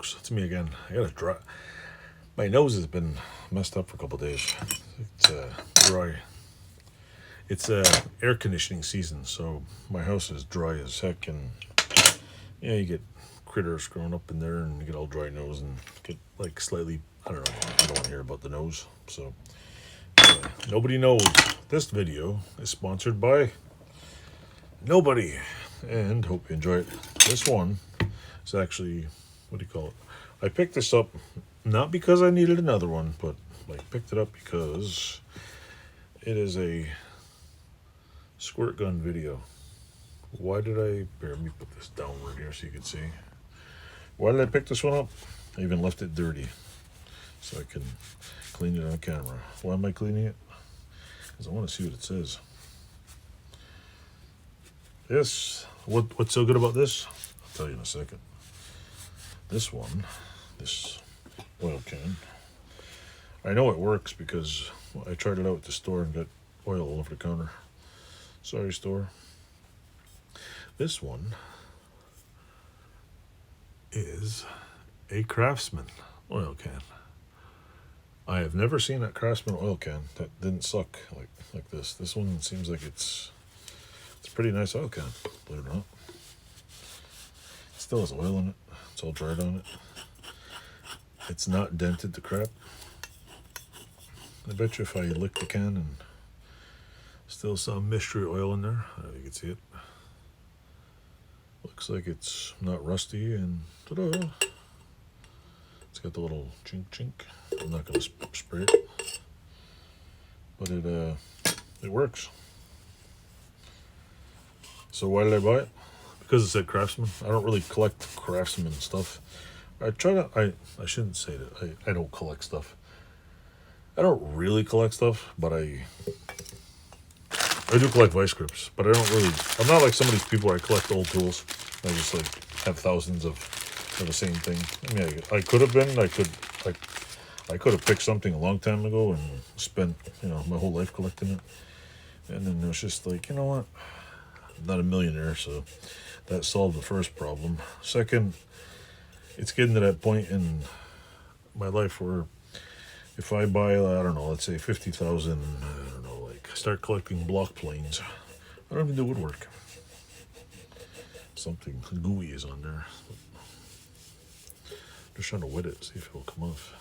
folks, it's me again. I got a dry. My nose has been messed up for a couple days. It's dry. It's air conditioning season, so my house is dry as heck, and yeah, you get critters growing up in there, and you get all dry nose and get like slightly. I don't know. I don't want to hear about the nose. So nobody knows. This video is sponsored by nobody, and hope you enjoy it. This one is actually, what do you call it? I picked this up not because I needed another one, but I picked it up because it is a squirt gun video. Why did I, let me put this downward here so you can see. Why did I pick this one up? I even left it dirty so I can clean it on camera. Why am I cleaning it? Because I want to see what it says. This, what's so good about this? I'll tell you in a second. This one, this oil can, I know it works because I tried it out at the store and got oil all over the counter. Sorry, store. This one is a Craftsman oil can. I have never seen a Craftsman oil can that didn't suck like this. This one seems like it's a pretty nice oil can, believe it or not. It still has oil in it. It's all dried on it. It's not dented to crap. I bet you if I lick the can and still some mystery oil in there, I don't know if you can see it. Looks like it's not rusty, and ta-da! It's got the little chink chink. I'm not going to spray it, but it works. So why did I buy it? Because it said Craftsman. I don't really collect Craftsman stuff. I shouldn't say that. I don't collect stuff. I don't really collect stuff, but I do collect vice grips, but I don't really. I'm not like some of these people where I collect old tools. I just like have thousands of the same thing. I mean, I could have been. I could have picked something a long time ago and spent my whole life collecting it. And then it was just like, you know what? I'm not a millionaire, so that solved the first problem. Second, it's getting to that point in my life where if I buy, I don't know, let's say 50,000, I don't know, like start collecting block planes. I don't even do woodwork. Something gooey is on there. Just trying to wet it, see if it'll come off.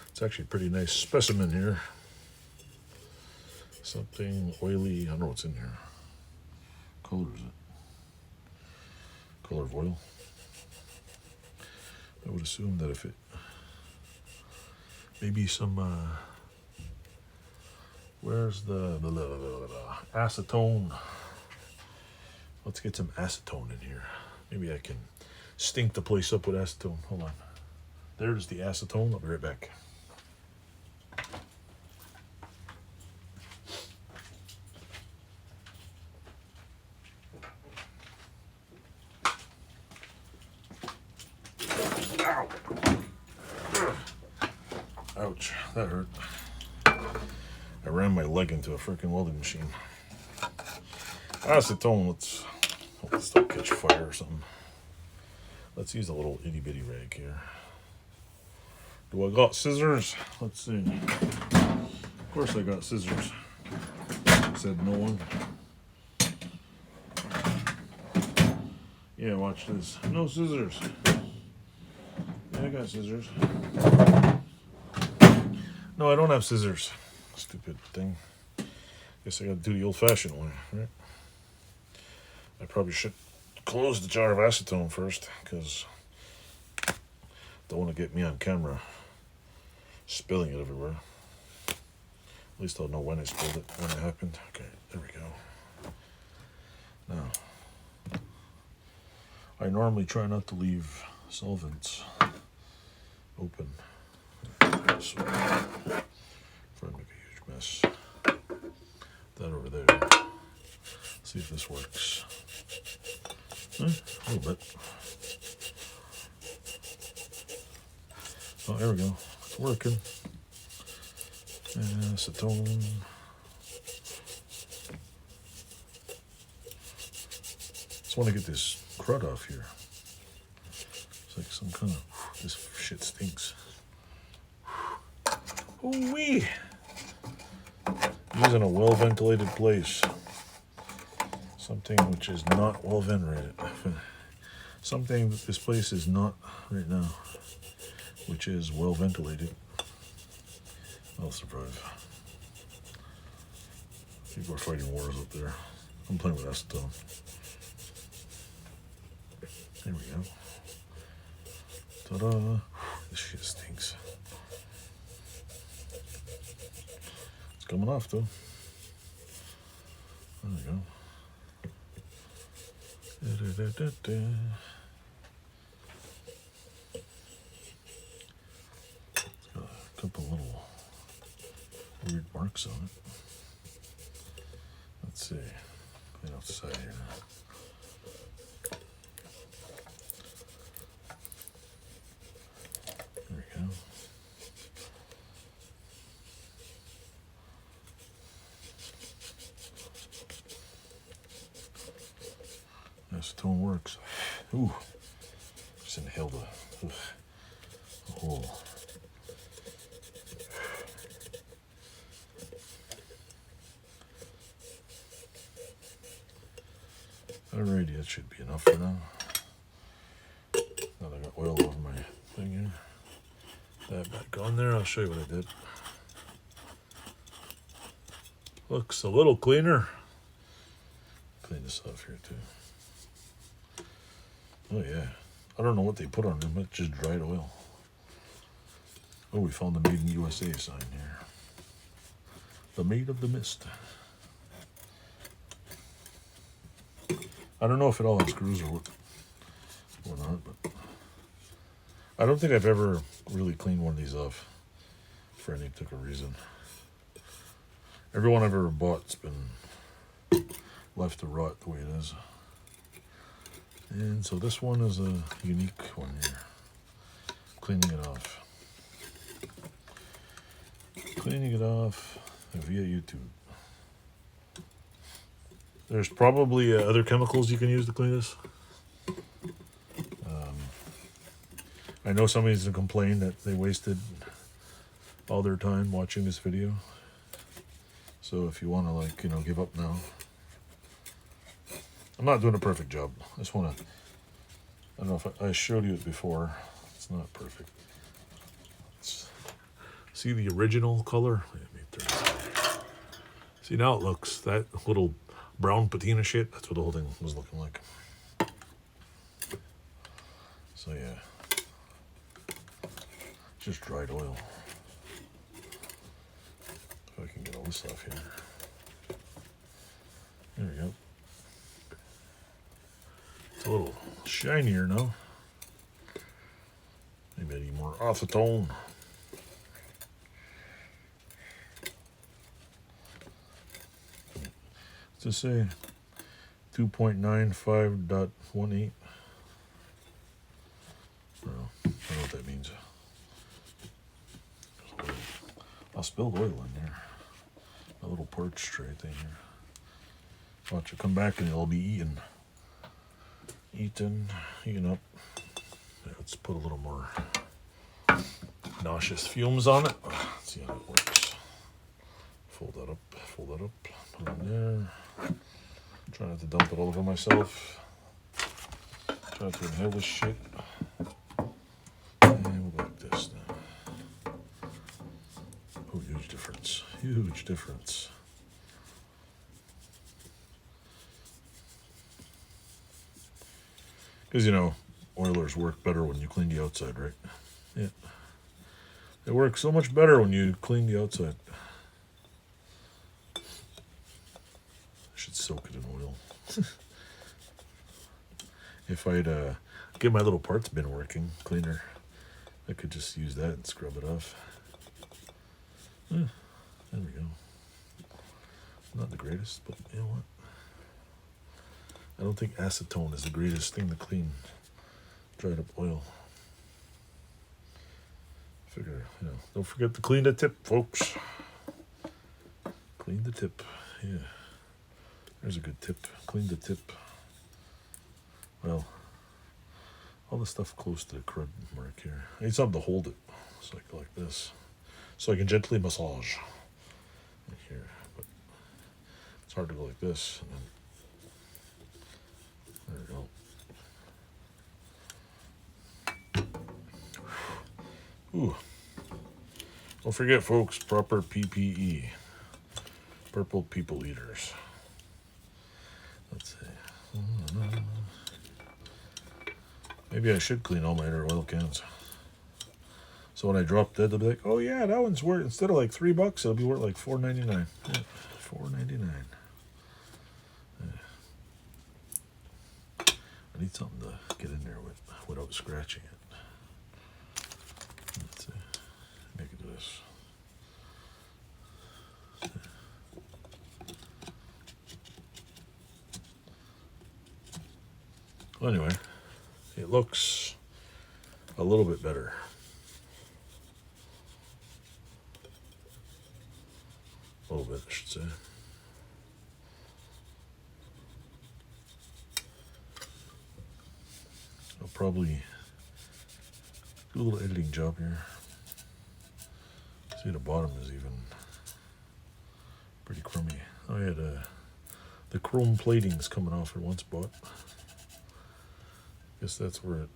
It's actually a pretty nice specimen here. Something oily, I don't know what's in here. Color is it? Color of oil. I would assume that if it, maybe some, where's the acetone? Let's get some acetone in here. Maybe I can stink the place up with acetone. Hold on. There's the acetone. I'll be right back. Ow. Ouch, that hurt. I ran my leg into a freaking welding machine. Acetone, let's hope this don't catch fire or something. Let's use a little itty bitty rag here. Do I got scissors? Let's see. Of course I got scissors. Said no one. Yeah, watch this. No scissors. Yeah, I got scissors. No, I don't have scissors. Stupid thing. Guess I gotta do the old-fashioned way, right? I probably should close the jar of acetone first, because I don't want to get me on camera spilling it everywhere. At least I'll know when I spilled it, when it happened. Okay, there we go. Now, I normally try not to leave solvents open. This way, before I make a huge mess. That over there. See if this works. A little bit. Oh, there we go. It's working. Acetone. Just want to get this crud off here. It's like some kind of, this shit stinks. Ooh-wee. Using a well-ventilated place. Something which is not well-ventilated. Something that this place is not right now, which is well-ventilated. I'll survive. People are fighting wars up there. I'm playing with acetone. There we go. Ta-da! This shit stinks. It's coming off though. There we go. Da-da-da-da-da. It's got a couple little weird marks on it. Let's see. Clean off the side here now. There we go. Acetone works. Ooh. Just inhaled a whole. Alrighty, that should be enough for now. Now that I got oil over my thing here. That back on there, I'll show you what I did. Looks a little cleaner. Clean this off here too. Oh yeah, I don't know what they put on them, it's just dried oil. Oh, we found the Made in USA sign here. The Made of the Mist. I don't know if it all has screws or not, but I don't think I've ever really cleaned one of these off for any particular reason. Every one I've ever bought's been left to rot the way it is. And so this one is a unique one here. Cleaning it off. Cleaning it off via YouTube. There's probably other chemicals you can use to clean this. I know somebody's going to complain that they wasted all their time watching this video. So if you want to, like, give up now. I'm not doing a perfect job. I just want to, I don't know if I showed you it before. It's not perfect. See the original color? Let me turn this. See, now it looks, that little brown patina shit, that's what the whole thing was looking like. So yeah. Just dried oil. If I can get all this off here. There we go. It's a little shinier now. Maybe I need more acetone. What's it say? 2.95.18. I don't know what that means. I spilled oil in there. A little porch tray thing here. Watch it come back and it'll be eaten. Eaten up. Yeah, let's put a little more nauseous fumes on it. Let's see how it works. Fold that up, put it in there. Try not to dump it all over myself. Try to inhale this shit. And we'll go like this now. Oh, huge difference. Huge difference. Because, oilers work better when you clean the outside, right? Yeah. It works so much better when you clean the outside. I should soak it in oil. If I'd get my little parts bin working, cleaner, I could just use that and scrub it off. There we go. Not the greatest, but you know what? I don't think acetone is the greatest thing to clean dried up oil. Figure, don't forget to clean the tip, folks. Clean the tip, yeah. There's a good tip. Clean the tip. Well, all the stuff close to the crud mark here. I need something to hold it, so I go like this, so I can gently massage right here. But it's hard to go like this. And then, there we go. Ooh. Don't forget, folks, proper PPE. Purple people eaters. Let's see. Maybe I should clean all my other oil cans. So when I drop dead, they'll be like, "Oh yeah, that one's worth, instead of like $3, it'll be worth like $4.99." Yeah, $4.99. Yeah. I need something to get in there without scratching it. Let's see. Make it this. Well, anyway, it looks a little bit better. A little bit, I should say. I'll probably do a little editing job here. See, the bottom is even pretty crummy. Oh yeah, the chrome plating's coming off at one spot. Guess that's where it.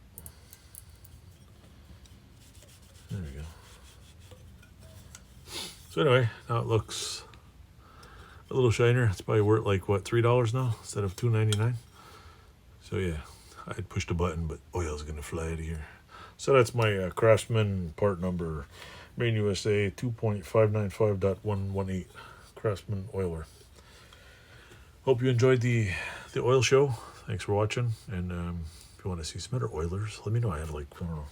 There we go. So anyway, now it looks a little shinier. It's probably worth like what, $3 now instead of $2.99. So yeah, I pushed a button, but oil's gonna fly out of here. So that's my Craftsman part number, Main USA 2.595.118 Craftsman oiler. Hope you enjoyed the oil show. Thanks for watching, and if you want to see some other oilers, let me know. I have like, I don't know,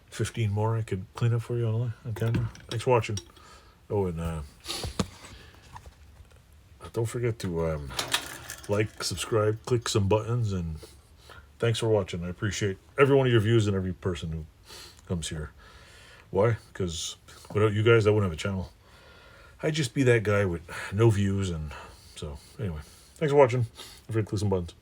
15 more I could clean up for you on camera. Thanks for watching. Oh, and don't forget to like, subscribe, click some buttons, and thanks for watching. I appreciate every one of your views and every person who comes here. Why? Because without you guys, I wouldn't have a channel. I'd just be that guy with no views, and so anyway, thanks for watching. Don't forget to click some buttons.